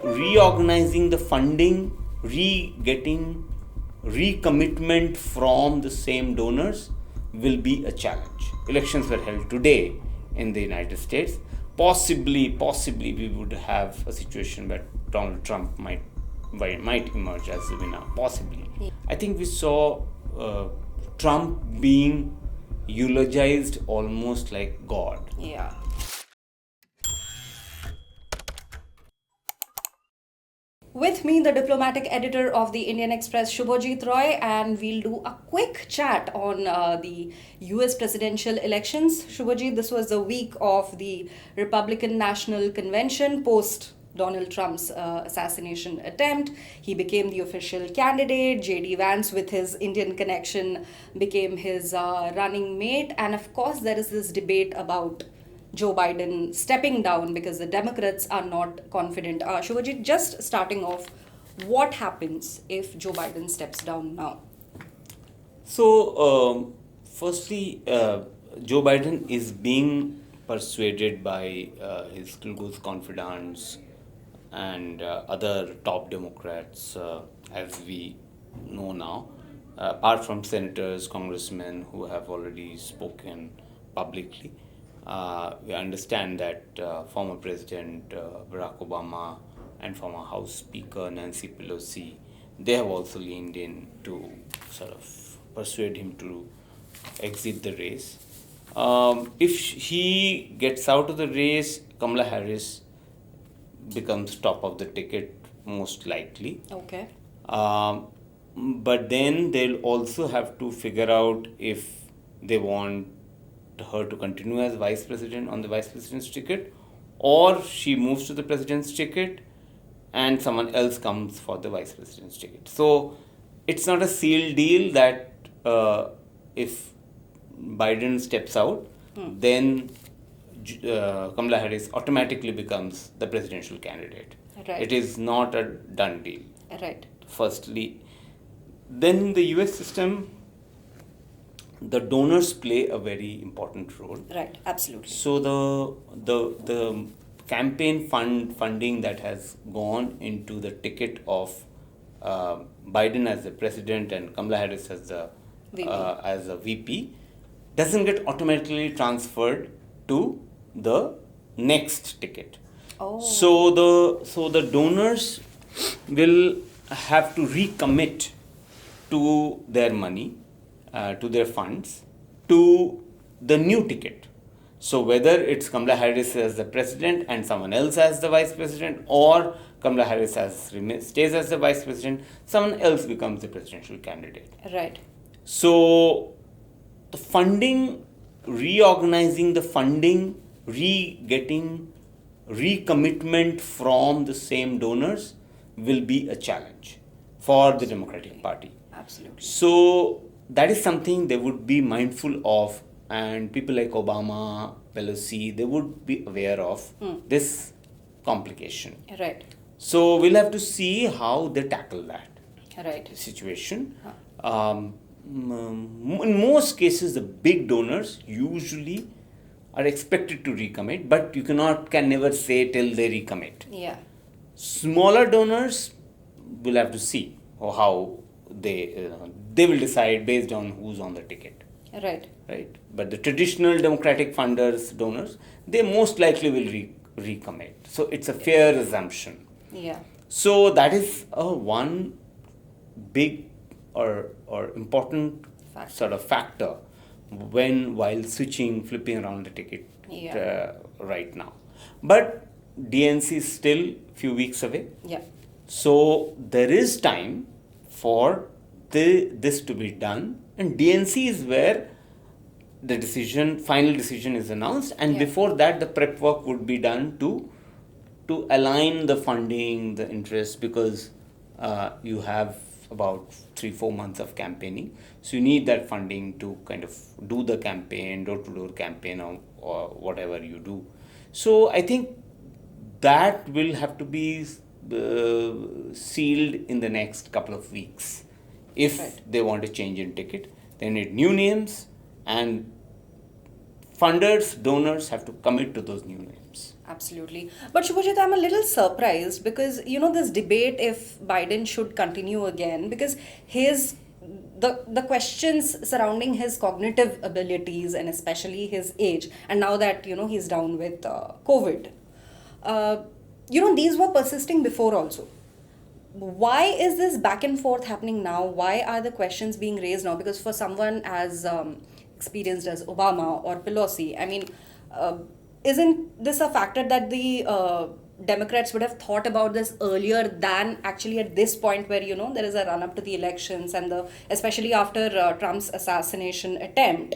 reorganizing the funding, getting recommitment from the same donors will be a challenge. Elections were held today in the United States. Possibly we would have a situation where Donald Trump might emerge as the winner. Possibly. I think we saw Trump being eulogized almost like God. Yeah. With me, the diplomatic editor of the Indian Express, Shubhajit Roy, and we'll do a quick chat on the US presidential elections. Shubhajit, this was the week of the Republican National Convention post Donald Trump's assassination attempt. He became the official candidate. J.D. Vance, with his Indian connection, became his running mate. And of course, there is this debate about Joe Biden stepping down because the Democrats are not confident. Shubhajit, just starting off, what happens if Joe Biden steps down now? So, firstly, Joe Biden is being persuaded by his close confidants and other top Democrats, as we know now, apart from senators, congressmen who have already spoken publicly. We understand that former President Barack Obama and former House Speaker Nancy Pelosi, they have also leaned in to sort of persuade him to exit the race. If he gets out of the race, Kamala Harris becomes top of the ticket, most likely. Okay. But then they'll also have to figure out if they want her to continue as vice president on the vice president's ticket, or she moves to the president's ticket and someone else comes for the vice president's ticket. So it's not a sealed deal that if Biden steps out, then Kamala Harris automatically becomes the presidential candidate. Right. It is not a done deal. Right. Firstly, then the US system, the donors play a very important role. Right, absolutely. So the campaign funding that has gone into the ticket of Biden as the president and Kamala Harris as the VP doesn't get automatically transferred to the next ticket. Oh. So the donors will have to recommit to their money, to their funds, to the new ticket. So whether it's Kamala Harris as the president and someone else as the vice president, or Kamala Harris stays as the vice president, someone else becomes the presidential candidate. Right. So the funding, reorganizing the funding, getting recommitment from the same donors will be a challenge for the Democratic Party. Absolutely. So that is something they would be mindful of, and people like Obama, Pelosi, they would be aware of this complication. Right. So we'll have to see how they tackle that situation. In most cases, the big donors usually are expected to recommit, but you can never say till they recommit. Yeah. Smaller donors will have to see how they will decide based on who's on the ticket. Right. But the traditional Democratic funders, donors, they most likely will recommit. So it's a fair assumption. Yeah. So that is one big or important sort of factor while flipping around the ticket right now. But DNC is still few weeks away. Yeah. So there is time for this to be done, and DNC is where the final decision is announced, and before that the prep work would be done to align the funding, the interest, because you have about 3-4 months of campaigning, so you need that funding to kind of do the campaign, door-to-door campaign, or whatever you do. So I think that will have to be sealed in the next couple of weeks. If they want a change in ticket, they need new names, and funders, donors have to commit to those new names. Absolutely. But Shubhajit, I'm a little surprised because, this debate if Biden should continue again, because his the questions surrounding his cognitive abilities and especially his age, and now that, he's down with COVID, uh, these were persisting before also. Why is this back and forth happening now? Why are the questions being raised now? Because for someone as experienced as Obama or Pelosi, I mean, uh, isn't this a factor that the Democrats would have thought about this earlier than actually at this point where, there is a run up to the elections and especially after Trump's assassination attempt,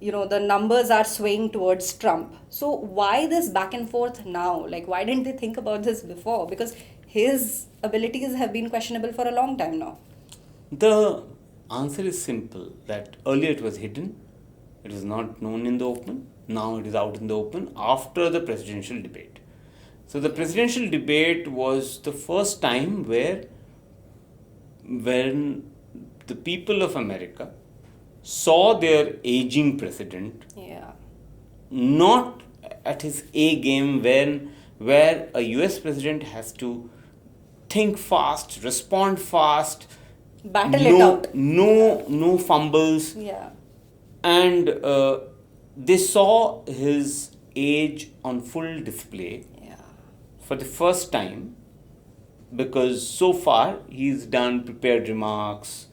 the numbers are swaying towards Trump. So why this back and forth now? Like, why didn't they think about this before? Because his abilities have been questionable for a long time now. The answer is simple, that earlier it was hidden, it was not known in the open, now it is out in the open after the presidential debate. So the presidential debate was the first time when the people of America saw their aging president Yeah. not at his A game, where a US president has to think fast, respond fast, Battle it out. no fumbles, Yeah. and they saw his age on full display Yeah. for the first time, because so far he's done prepared remarks,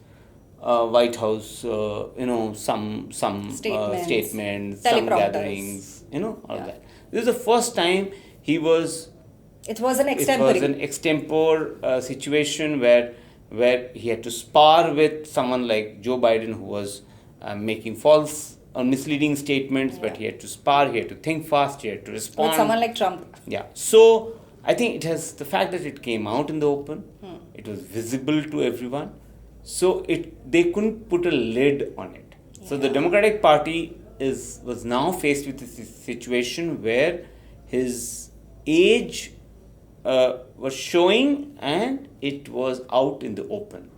White House, some statements, some Teleprompters. gatherings, all Yeah. that. This is the first time he was. It was an It extempore. was an extempore situation where he had to spar with someone like Joe Biden, who was making false or misleading statements, but Yeah. he had to spar, he had to think fast, he had to respond. With someone like Trump. Yeah. So I think it has the fact that it came out in the open, it was visible to everyone. So they couldn't put a lid on it. So the Yeah. Democratic Party was now faced with this situation where his age was showing and it was out in the open.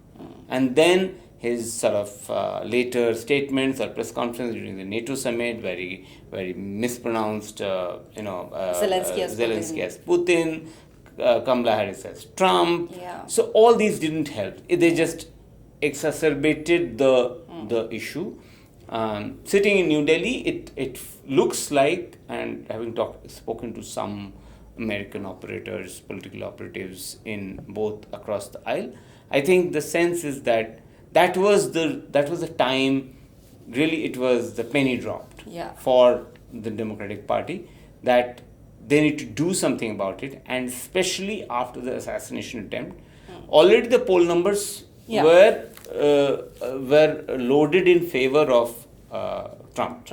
And then his sort of later statements or press conference during the NATO summit, very mispronounced, Zelensky as Putin, Kamala Harris as Trump. Yeah. So all these didn't help. They just exacerbated the issue. Sitting in New Delhi, it looks like, and having spoken to some American operators, political operatives in both across the aisle, I think the sense is that was the time. Really, it was the penny dropped. Yeah. For the Democratic Party, that they need to do something about it, and especially after the assassination attempt. Already the poll numbers Yeah. were loaded in favor of Trump.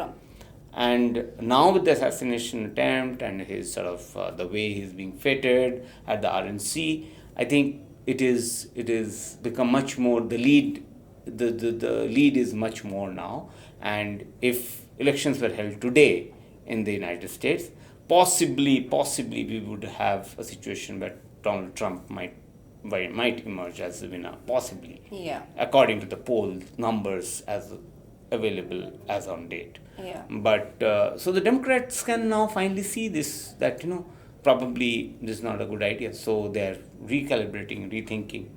And now with the assassination attempt and his sort of the way he's being feted at the RNC, I think it is become much more the lead. The lead is much more now, and if elections were held today in the United States, possibly we would have a situation where Donald Trump might emerge as the winner, possibly. Yeah. According to the poll numbers as available as on date. Yeah. But so the Democrats can now finally see this, that probably this is not a good idea. So they're recalibrating, rethinking,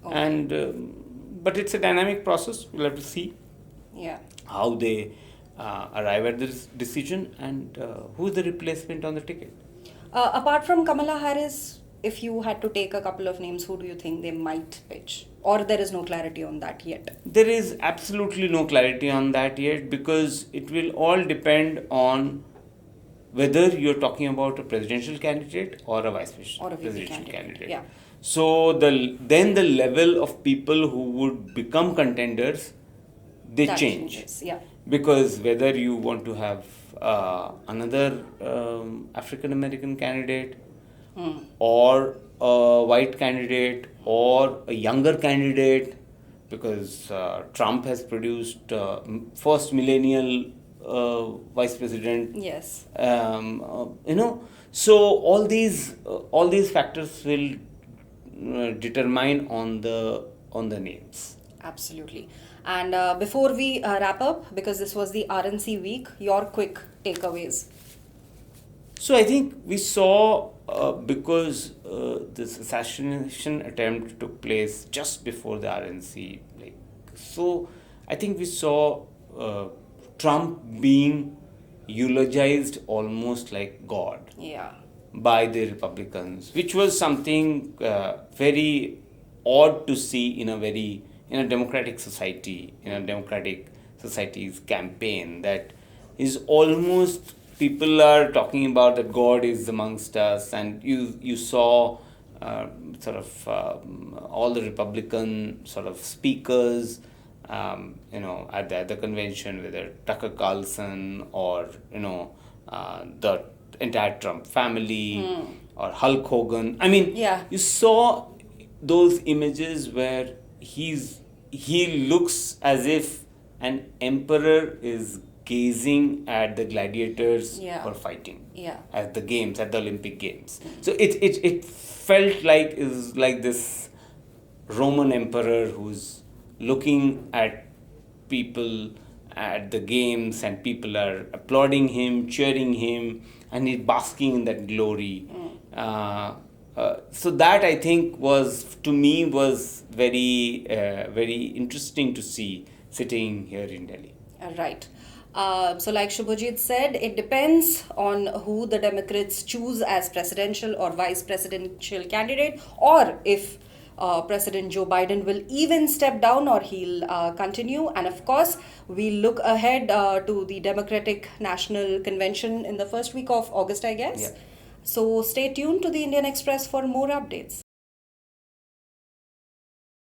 Okay. and but it's a dynamic process. We'll have to see Yeah. how they arrive at this decision and who is the replacement on the ticket. Apart from Kamala Harris, if you had to take a couple of names, who do you think they might pitch? Or there is no clarity on that yet? There is absolutely no clarity on that yet, because it will all depend on whether you're talking about a presidential candidate or a vice Or a VP presidential candidate. Yeah. So then the level of people who would become contenders, they That change. changes, yeah. Because whether you want to have another African American candidate, or a white candidate, or a younger candidate, because Trump has produced first millennial vice president. Yes. So all these factors will determine on the names. Absolutely. And before we wrap up, because this was the RNC week, your quick takeaways. So I think we saw because this assassination attempt took place just before the RNC, like so. I think we saw Trump being eulogized almost like God Yeah. by the Republicans, which was something very odd to see in a democratic society, in a democratic society's campaign. That is almost people are talking about that God is amongst us, and you saw uh, sort of all the Republican sort of speakers. At the convention, whether Tucker Carlson or the entire Trump family or Hulk Hogan. I mean, Yeah. you saw those images where he looks as if an emperor is gazing at the gladiators Yeah. who are fighting Yeah. at the games, at the Olympic Games. So it felt like is like this Roman emperor who's looking at people at the games, and people are applauding him, cheering him, and he's basking in that glory. So that I think was, to me, was very interesting to see sitting here in Delhi. Right. So, like Shubhajit said, it depends on who the Democrats choose as presidential or vice presidential candidate, or if President Joe Biden will even step down or he'll continue. And of course, we look ahead to the Democratic National Convention in the first week of August, I guess. Yeah. So, stay tuned to the Indian Express for more updates.